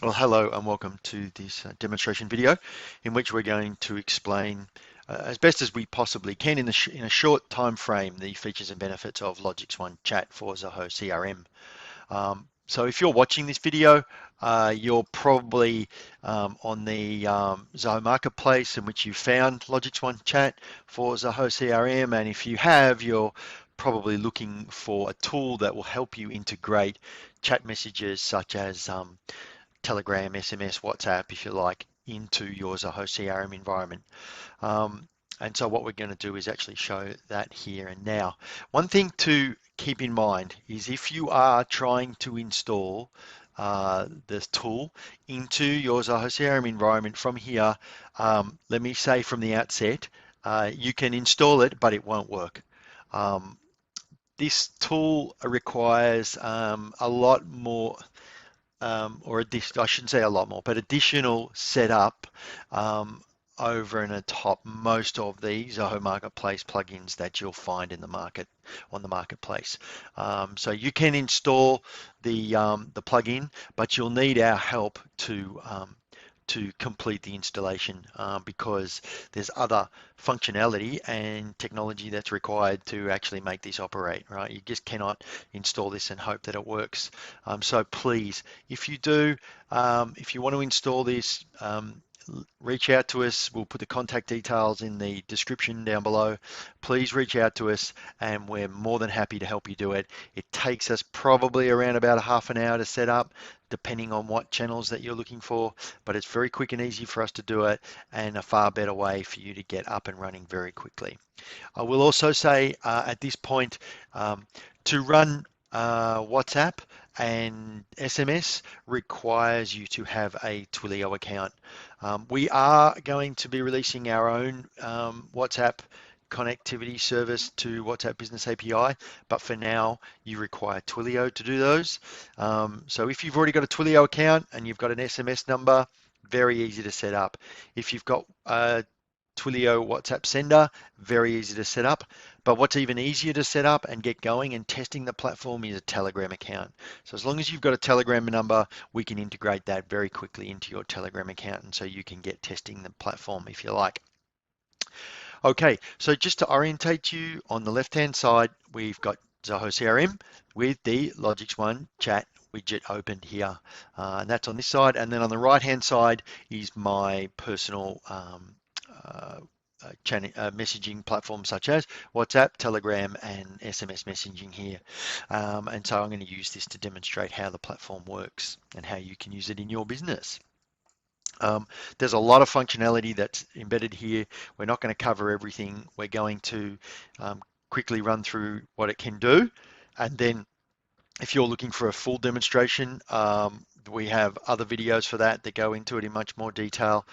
Well, hello and welcome to this demonstration video in which we're going to explain as best as we possibly can in a short time frame the features and benefits of LogixOne Chat for Zoho CRM. So if you're watching this video, you're probably on the Zoho Marketplace in which you found LogixOne Chat for Zoho CRM, and if you have, you're probably looking for a tool that will help you integrate chat messages such as Telegram, SMS, WhatsApp, if you like, into your Zoho CRM environment. Um, and so what we're going to do is actually show that here and now. One thing to keep in mind is if you are trying to install this tool into your Zoho CRM environment from here, let me say from the outset, you can install it, but it won't work. Um, this tool requires a lot more I shouldn't say a lot more, but additional setup um, over and atop most of the Zoho Marketplace plugins that you'll find in the market on the marketplace. So you can install the plugin, but you'll need our help to complete the installation because there's other functionality and technology that's required to actually make this operate, right? You just cannot install this and hope that it works. So please, if you do, if you want to install this, reach out to us. We'll put the contact details in the description down below. Please reach out to us and we're more than happy to help you do it. It takes us probably around about a half an hour to set up, depending on what channels that you're looking for, but it's very quick and easy for us to do it and a far better way for you to get up and running very quickly. I will also say at this point to run WhatsApp and SMS requires you to have a Twilio account. We are going to be releasing our own WhatsApp connectivity service to WhatsApp Business API, but for now you require Twilio to do those. So if you've already got a Twilio account and you've got an SMS number, very easy to set up. If you've got a Twilio WhatsApp sender, very easy to set up. But what's even easier to set up and get going and testing the platform is a Telegram account. So as long as you've got a Telegram number, we can integrate that very quickly into your Telegram account, and so you can get testing the platform if you like. Okay, so just to orientate you, on the left-hand side, we've got Zoho CRM with the LogixOne Chat widget opened here. And that's on this side. And then on the right-hand side is my personal uh, messaging platforms such as WhatsApp, Telegram, and SMS messaging here. And so I'm going to use this to demonstrate how the platform works and how you can use it in your business. There's a lot of functionality that's embedded here. We're not going to cover everything. We're going to quickly run through what it can do. And then if you're looking for a full demonstration, we have other videos for that go into it in much more detail.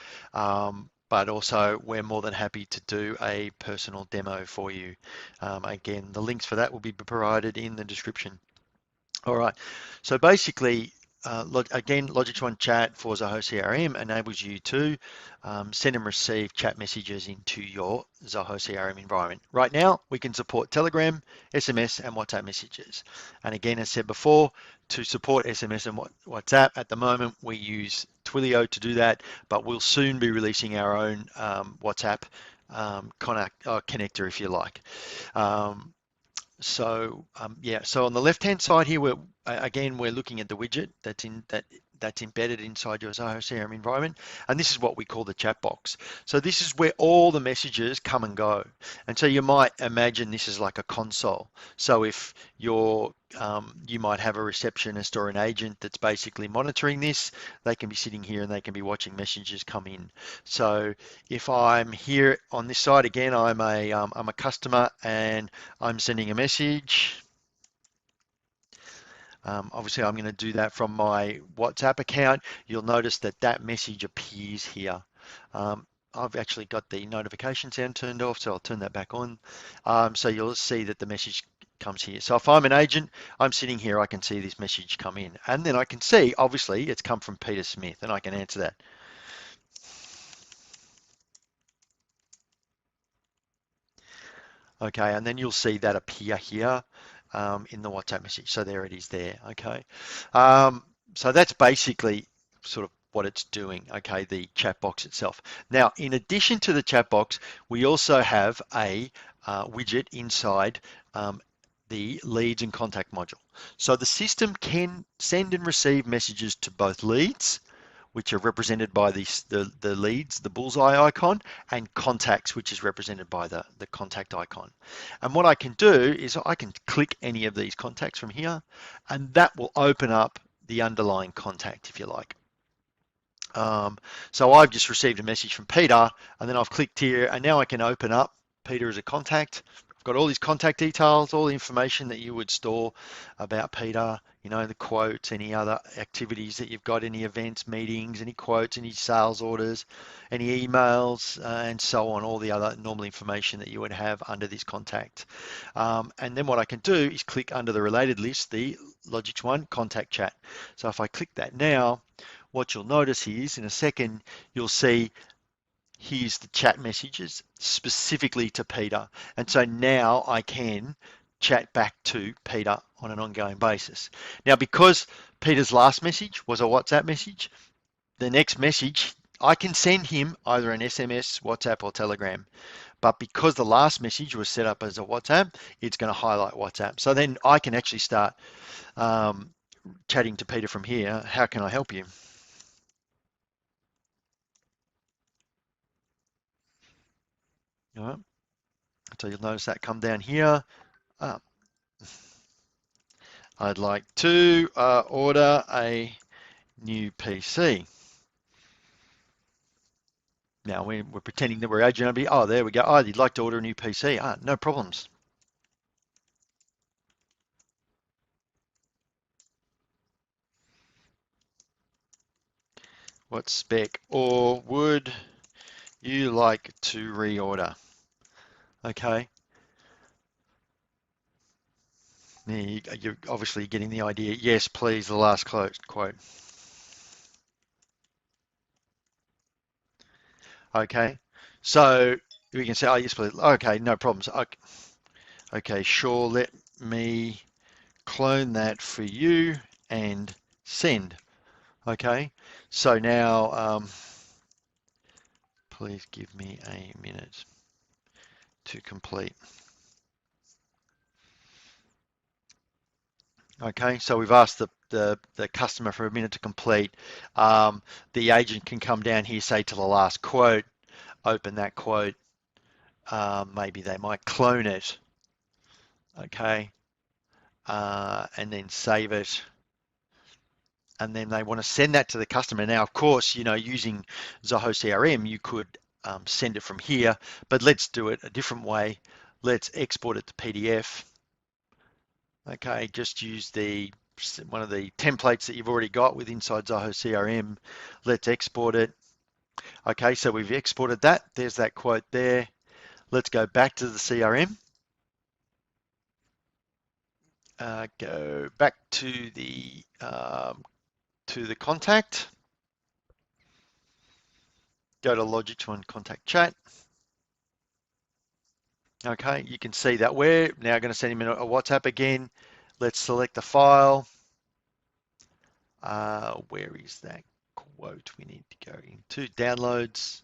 But also we're more than happy to do a personal demo for you. Again, the links for that will be provided in the description. All right, so basically, again, LogixOne Chat for Zoho CRM enables you to send and receive chat messages into your Zoho CRM environment. Right now, we can support Telegram, SMS, and WhatsApp messages. And again, as said before, to support SMS and WhatsApp, at the moment, we use Twilio to do that, but we'll soon be releasing our own WhatsApp connector, if you like. Yeah, so on the left-hand side here, we're looking at the widget that's embedded inside your Zoho CRM environment, and this is what we call the chat box. So this is where all the messages come and go, and so you might imagine this is like a console. So if you might have a receptionist or an agent that's basically monitoring this, they can be sitting here and they can be watching messages come in. So if I'm here on this side again, I'm a customer and I'm sending a message. Obviously, I'm going to do that from my WhatsApp account. You'll notice that that message appears here. I've actually got the notification sound turned off, so I'll turn that back on. So you'll see that the message comes here. So if I'm an agent, I'm sitting here, I can see this message come in. And then I can see, obviously, it's come from Peter Smith, and I can answer that. Okay, and then you'll see that appear here in the WhatsApp message. So there it is there, okay. So that's basically sort of what it's doing, okay, the chat box itself. Now, in addition to the chat box, we also have a widget inside the leads and contact module. So the system can send and receive messages to both leads, which are represented by the leads, the bullseye icon, and contacts, which is represented by the contact icon. And what I can do is I can click any of these contacts from here, and that will open up the underlying contact, if you like. So I've just received a message from Peter, and then I've clicked here, and now I can open up Peter as a contact. I've got all his contact details, all the information that you would store about Peter, you know, the quotes, any other activities that you've got, any events, meetings, any quotes, any sales orders, any emails, and so on, all the other normal information that you would have under this contact. And then what I can do is click under the related list, the LogixOne Contact Chat. So if I click that now, what you'll notice is in a second, you'll see here's the chat messages specifically to Peter. And so now I can chat back to Peter on an ongoing basis. Now, because Peter's last message was a WhatsApp message, the next message, I can send him either an SMS, WhatsApp, or Telegram. But because the last message was set up as a WhatsApp, it's going to highlight WhatsApp. So then I can actually start chatting to Peter from here. How can I help you? All right. So you'll notice that come down here. I'd like to order a new PC. Now we're pretending that we're agent OB. Oh, there we go. Oh, you'd like to order a new PC. No problems. What spec? Or would you like to reorder? Okay. You're obviously getting the idea. Yes, please, the last quote. Okay. So we can say, oh, yes, please. Okay, no problems. Okay, sure. Let me clone that for you and send. Okay. So now, please give me a minute to complete. Okay, so we've asked the customer for a minute to complete. The agent can come down here, say to the last quote, open that quote. Maybe they might clone it. Okay, and then save it. And then they want to send that to the customer. Now, of course, you know, using Zoho CRM, you could send it from here, but let's do it a different way. Let's export it to PDF. Okay, just use one of the templates that you've already got with inside Zoho CRM. Let's export it. Okay, so we've exported that. There's that quote there. Let's go back to the CRM. Go back to the contact. Go to LogixOne Contact Chat. Okay, you can see that we're now going to send him a WhatsApp again. Let's select the file. Where is that quote? We need to go into downloads.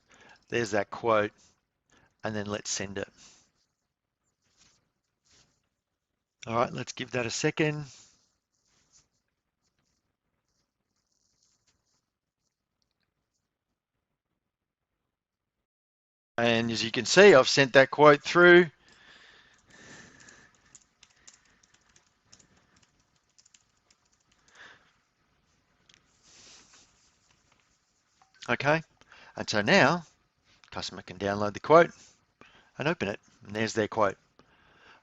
There's that quote, and then let's send it. All right, let's give that a second. And as you can see, I've sent that quote through. Okay, and so now customer can download the quote and open it, and there's their quote.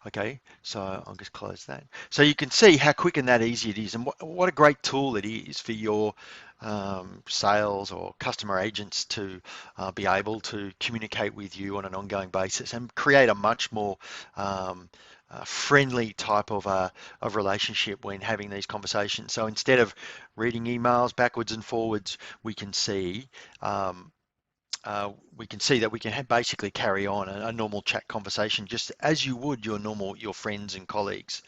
Okay, so I'll just close that. So you can see how quick and that easy it is, and what a great tool it is for your sales or customer agents to be able to communicate with you on an ongoing basis and create a much more friendly type of relationship when having these conversations. So instead of reading emails backwards and forwards, we can see that we can basically carry on a normal chat conversation just as you would your friends and colleagues.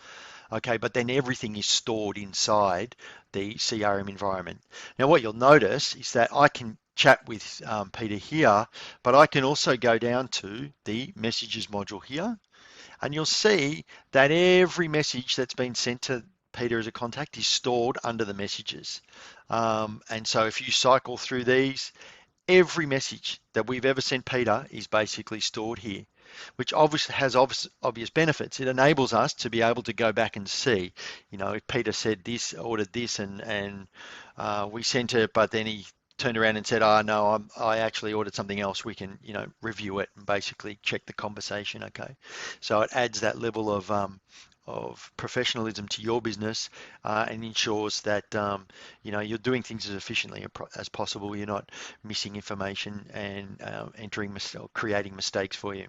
Okay, but then everything is stored inside the CRM environment. Now, what you'll notice is that I can chat with Peter here, but I can also go down to the messages module here, and you'll see that every message that's been sent to Peter as a contact is stored under the messages. And so if you cycle through these, every message that we've ever sent Peter is basically stored here, which obviously has obvious benefits. It enables us to be able to go back and see, if Peter said this, ordered this, and we sent it, but then he turned around and said, "Oh no, I actually ordered something else." We can, review it and basically check the conversation. Okay, so it adds that level of professionalism to your business, and ensures that you're doing things as efficiently as possible. You're not missing information and or creating mistakes for you.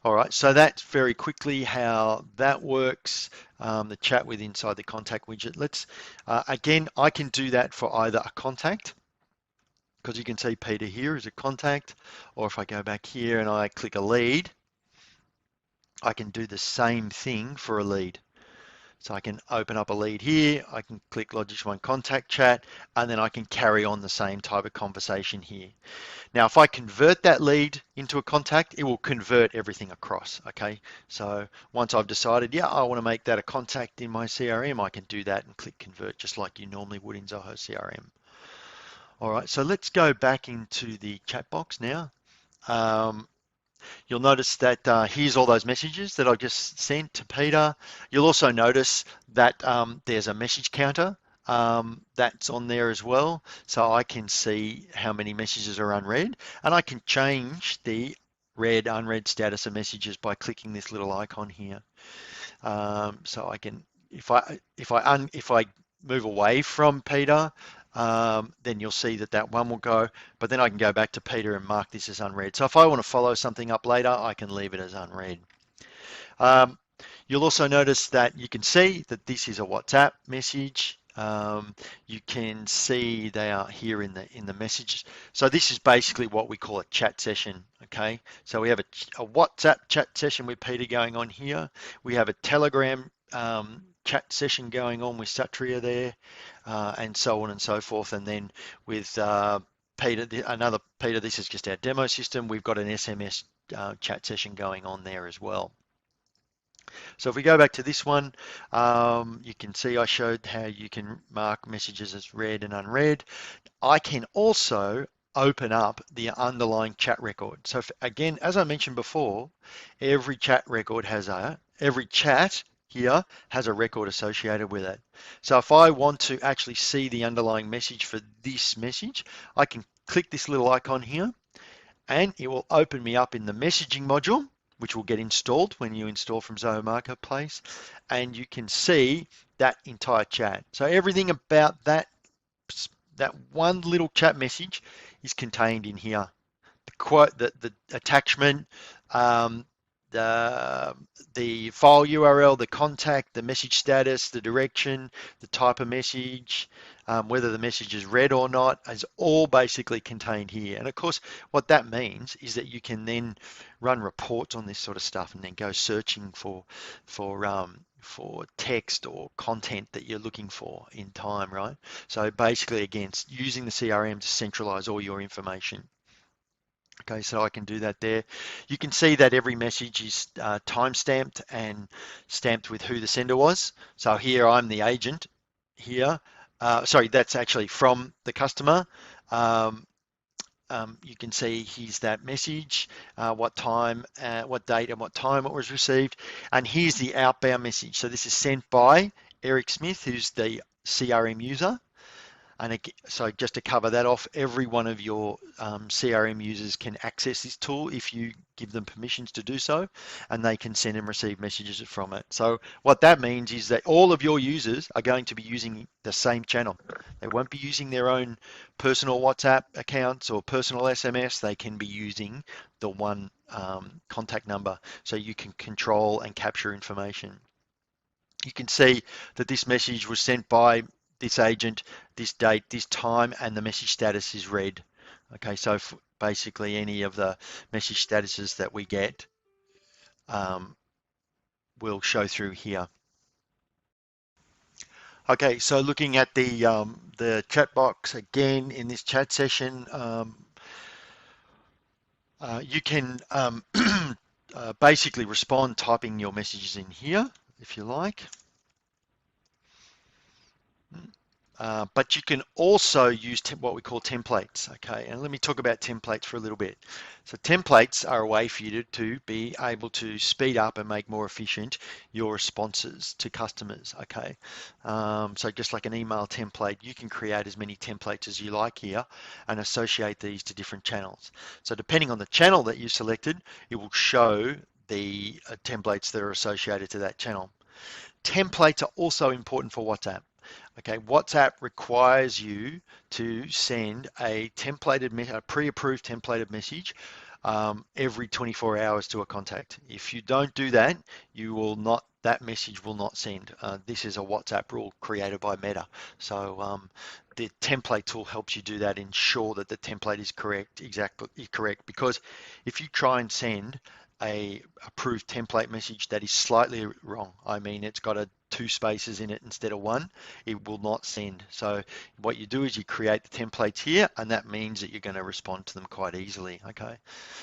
All right, so that's very quickly how that works. The chat with inside the contact widget. Again, I can do that for either a contact, because you can see Peter here is a contact, or if I go back here and I click a lead, I can do the same thing for a lead. So I can open up a lead here, I can click LogixOne Contact Chat, and then I can carry on the same type of conversation here. Now, if I convert that lead into a contact, it will convert everything across, okay? So once I've decided, yeah, I want to make that a contact in my CRM, I can do that and click convert just like you normally would in Zoho CRM. All right, so let's go back into the chat box now. You'll notice that here's all those messages that I just sent to Peter. You'll also notice that there's a message counter that's on there as well. So I can see how many messages are unread, and I can change the read, unread status of messages by clicking this little icon here. So I can, if I move away from Peter, then you'll see that one will go, but then I can go back to Peter and mark this as unread. So if I want to follow something up later, I can leave it as unread. You'll also notice that you can see that this is a WhatsApp message. You can see they are here in the messages. So this is basically what we call a chat session. Okay, so we have a WhatsApp chat session with Peter going on here. We have a Telegram chat session going on with Satria there, and so on and so forth. And then with Peter, another Peter, this is just our demo system. We've got an SMS chat session going on there as well. So if we go back to this one, you can see I showed how you can mark messages as read and unread. I can also open up the underlying chat record. So again, as I mentioned before, every chat here has a record associated with it. So if I want to actually see the underlying message for this message, I can click this little icon here, and it will open me up in the messaging module, which will get installed when you install from Zoho Marketplace, and you can see that entire chat. So everything about that one little chat message is contained in here. The quote, the attachment, the file URL, the contact, the message status, the direction, the type of message, whether the message is read or not, is all basically contained here. And of course, what that means is that you can then run reports on this sort of stuff and then go searching for text or content that you're looking for in time, right? So basically, again, using the CRM to centralize all your information. Okay, so I can do that there. You can see that every message is time-stamped and stamped with who the sender was. So here I'm the agent here. Sorry, that's actually from the customer. You can see here's that message, what time, what date and what time it was received. And here's the outbound message. So this is sent by Eric Smith, who's the CRM user. And so just to cover that off, every one of your CRM users can access this tool if you give them permissions to do so, and they can send and receive messages from it. So what that means is that all of your users are going to be using the same channel. They won't be using their own personal WhatsApp accounts or personal SMS. They can be using the one contact number, so you can control and capture information. You can see that this message was sent by this agent, this date, this time, and the message status is read. Okay, so basically any of the message statuses that we get will show through here. Okay, so looking at the chat box again in this chat session, you can basically respond typing your messages in here if you like. But you can also use what we call templates, okay? And let me talk about templates for a little bit. So templates are a way for you to be able to speed up and make more efficient your responses to customers, okay? So just like an email template, you can create as many templates as you like here and associate these to different channels. So depending on the channel that you selected, it will show the templates that are associated to that channel. Templates are also important for WhatsApp. Okay, WhatsApp requires you to send a pre-approved templated message every 24 hours to a contact. If you don't do that, that message will not send. This is a WhatsApp rule created by Meta. So the template tool helps you do that, ensure that the template is exactly correct. Because if you try and send a approved template message that is slightly wrong, I mean it's got 2 spaces in it instead of 1, it will not send. So what you do is you create the templates here, and that means that you're going to respond to them quite easily. Okay,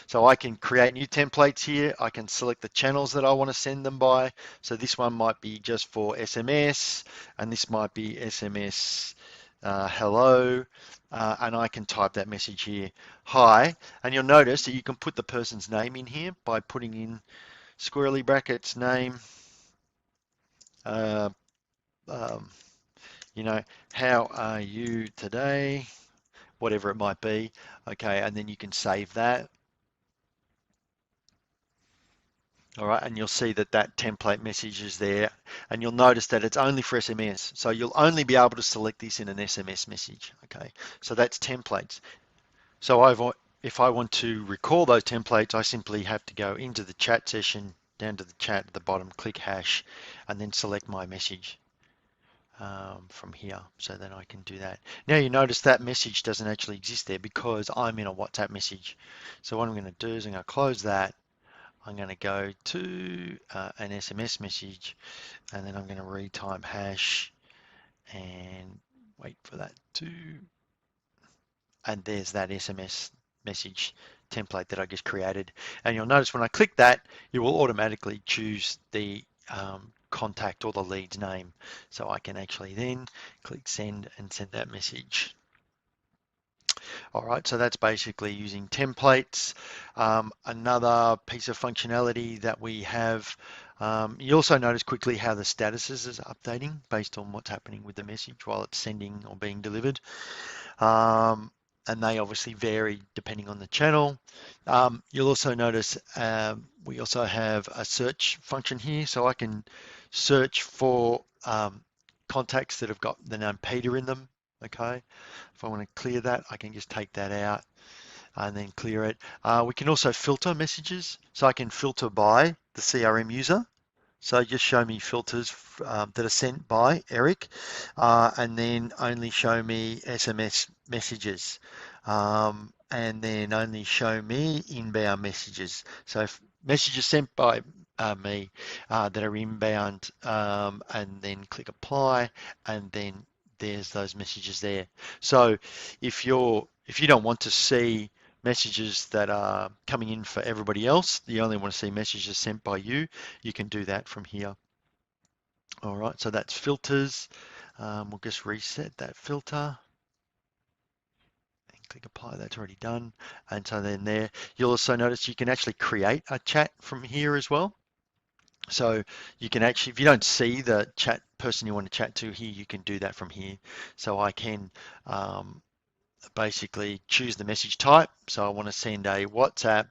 so I can create new templates here. I can select the channels that I want to send them by. So this one might be just for SMS, and this might be SMS hello, and I can type that message here, hi, and you'll notice that you can put the person's name in here by putting in squirrely brackets name, uh, um, you know, how are you today, whatever it might be, okay, and then you can save that. All right, and you'll see that that template message is there, and you'll notice that it's only for SMS. So you'll only be able to select this in an SMS message, okay? So that's templates. So if I want to recall those templates, I simply have to go into the chat session, down to the chat at the bottom, click hash, and then select my message from here. So then I can do that. Now you notice that message doesn't actually exist there because I'm in a WhatsApp message. So what I'm going to do is I'm going to close that. I'm going to go to an SMS message, and then I'm going to retype hash and wait for that to, and there's that SMS message template that I just created. And you'll notice when I click that, it will automatically choose the contact or the lead's name. So I can actually then click send and send that message. All right, so that's basically using templates. Another piece of functionality that we have, you also notice quickly how the statuses is updating based on what's happening with the message while it's sending or being delivered. And they obviously vary depending on the channel. You'll also notice we also have a search function here, so I can search for contacts that have got the name Peter in them. Okay, if I want to clear that, I can just take that out and then clear it. We can also filter messages, so I can filter by the CRM user. So just show me filters that are sent by Eric, and then only show me SMS messages, and then only show me inbound messages. So if messages sent by me that are inbound, and then click apply, and then there's those messages there. So if you don't want to see messages that are coming in for everybody else, you only want to see messages sent by you, you can do that from here. All right, so that's filters. We'll just reset that filter and click apply. That's already done. And so then there, you'll also notice you can actually create a chat from here as well. So you can actually, if you don't see the chat person you want to chat to here, you can do that from here. So I can basically choose the message type. So I want to send a WhatsApp,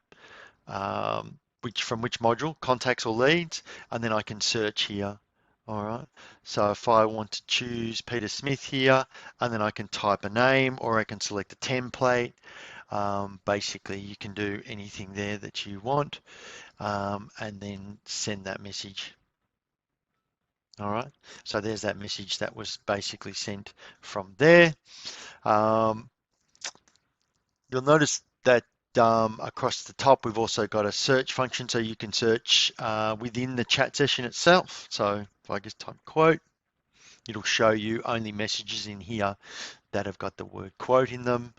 from which module, contacts or leads, and then I can search here. All right, so if I want to choose Peter Smith here, and then I can type a name, or I can select a template. Basically, you can do anything there that you want, and then send that message. All right, so there's that message that was basically sent from there. You'll notice that across the top, we've also got a search function, so you can search within the chat session itself. So if I just type quote, It'll show you only messages in here that have got the word quote in them.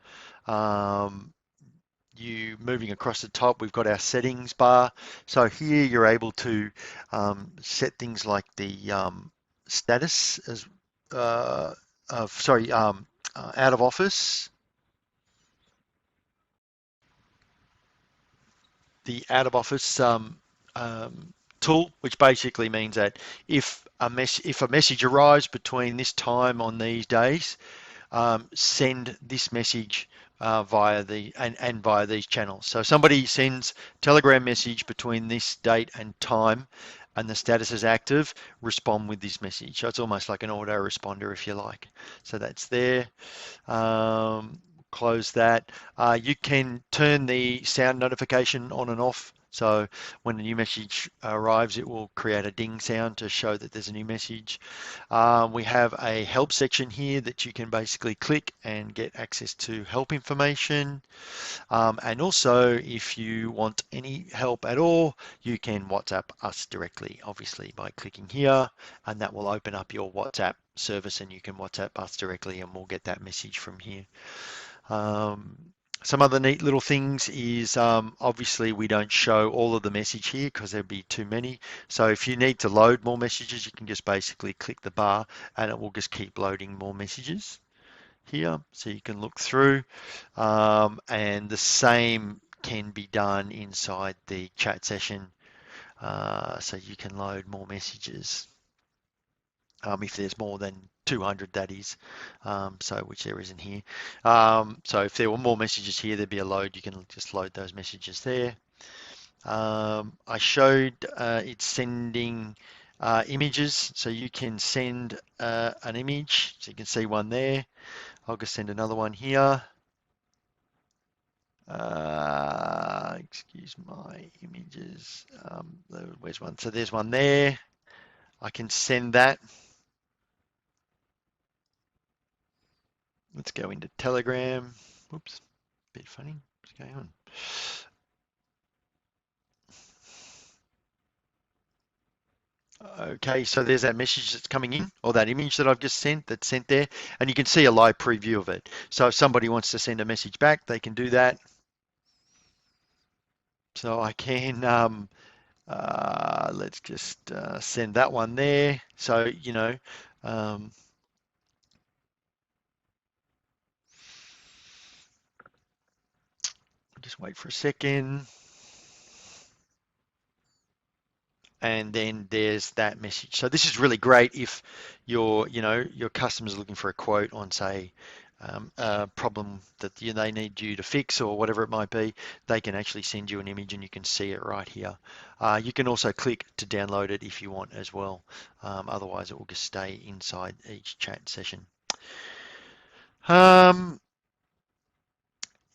You moving across the top, we've got our settings bar. So here you're able to set things like the status as out of office, the out of office tool, which basically means that if a message arrives between this time on these days, send this message via these channels. So if somebody sends Telegram message between this date and time and the status is active, respond with this message. So it's almost like an autoresponder if you like. So that's there. Close that. You can turn the sound notification on and off. So when a new message arrives, it will create a ding sound to show that there's a new message. We have a help section here that you can basically click and get access to help information. And also, if you want any help at all, you can WhatsApp us directly, obviously, by clicking here, and that will open up your WhatsApp service and you can WhatsApp us directly and we'll get that message from here. Some other neat little things is obviously we don't show all of the message here because there'd be too many. So if you need to load more messages, you can just basically click the bar and it will just keep loading more messages here. So you can look through and the same can be done inside the chat session. So you can load more messages. If there's more than 200, that is, so which there isn't here. So if there were more messages here, there'd be a load. You can just load those messages there. I showed it's sending images, so you can send an image. So you can see one there. I'll just send another one here. Excuse my images. Where's one? So there's one there. I can send that. Let's go into Telegram. Whoops, bit funny. What's going on? Okay, so there's that message that's coming in, or that image that I've just sent, that's sent there, and you can see a live preview of it. So if somebody wants to send a message back, they can do that. So I can, let's just send that one there. So, you know, just wait for a second. And then there's that message. So this is really great if your customer's looking for a quote on, say, a problem that they need you to fix or whatever it might be. They can actually send you an image and you can see it right here. You can also click to download it if you want as well. Otherwise, it will just stay inside each chat session.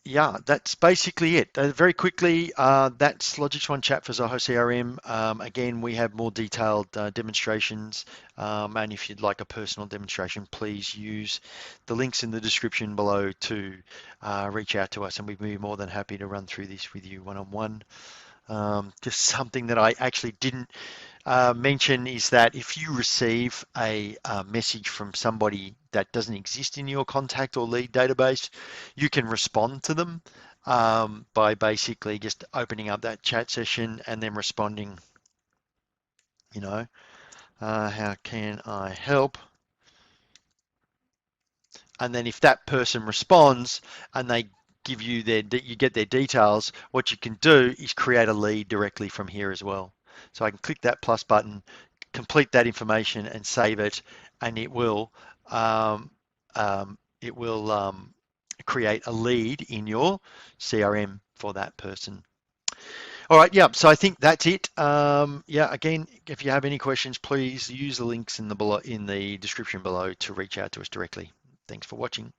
Yeah, that's basically it. Very quickly, that's LogixOne Chat for Zoho CRM. Again, we have more detailed demonstrations, and if you'd like a personal demonstration, please use the links in the description below to reach out to us, and we'd be more than happy to run through this with you one-on-one. Just something that I actually didn't mention is that if you receive a message from somebody that doesn't exist in your contact or lead database, you can respond to them by basically just opening up that chat session and then responding, how can I help? And then if that person responds and they give you you get their details, what you can do is create a lead directly from here as well. So I can click that plus button, complete that information and save it, and it will create a lead in your CRM for that person. All right, yeah, so I think that's it. Yeah, again, if you have any questions, please use the links in the description below to reach out to us directly. Thanks for watching.